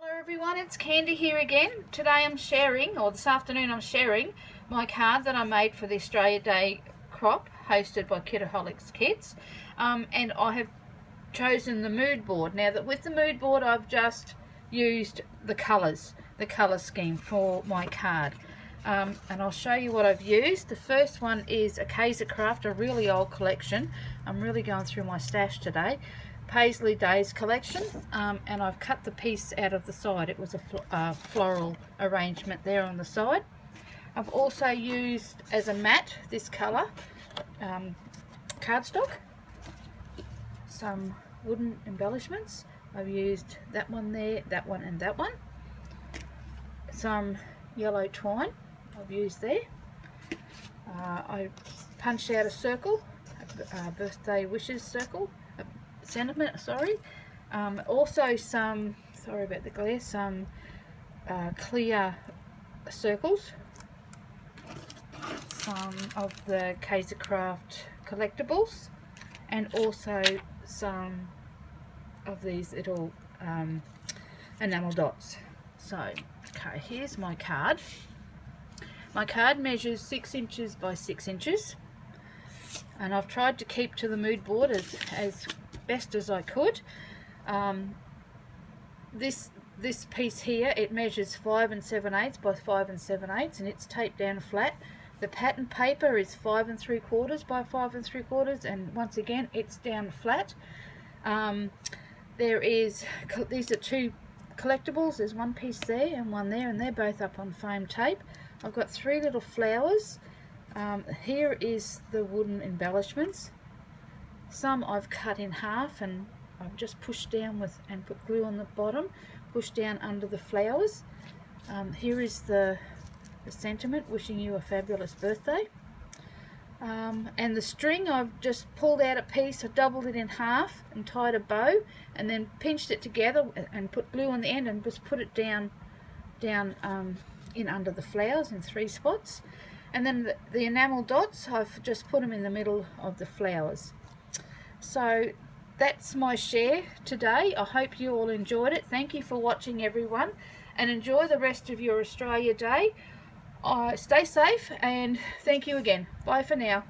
Hello everyone, it's Candy here again. Today I'm sharing, or this afternoon I'm sharing, my card that I made for the Australia Day crop hosted by Kitaholic's Kids. And I have chosen the mood board. Now that with the mood board I've just used the colours, the colour scheme for my card. And I'll show you what I've used. The first one is a Kaiser Craft, a really old collection. I'm really going through my stash today. Paisley Days collection, and I've cut the piece out of the side. It was a floral arrangement there on the side. I've also used as a mat this colour cardstock, some wooden embellishments. I've used that one there, that one and that one. Some yellow twine I've used there. I punched out a circle, a birthday wishes circle, sentiment, sorry. Also some, sorry about the glare, some clear circles, some of the Kaiser Craft collectibles, and also some of these little enamel dots. So, okay, here's my card. My card measures 6 inches by 6 inches, and I've tried to keep to the mood board as best as I could. This piece here, it measures 5 7/8 by 5 7/8, and it's taped down flat. The pattern paper is 5 3/4 by 5 3/4, and once again it's down flat. These are two collectibles. There's one piece there and one there, and they're both up on foam tape. I've got 3 little flowers. Here is the wooden embellishments. Some I've cut in half and I've just pushed down with and put glue on the bottom, pushed down under the flowers. Here is the sentiment, wishing you a fabulous birthday. And the string, I've just pulled out a piece, I doubled it in half and tied a bow, and then pinched it together and put glue on the end and just put it down in under the flowers in 3 spots. And then the enamel dots, I've just put them in the middle of the flowers. So that's my share today. I hope you all enjoyed it. Thank you for watching, everyone, and enjoy the rest of your Australia Day. Stay safe, and thank you again. Bye for now.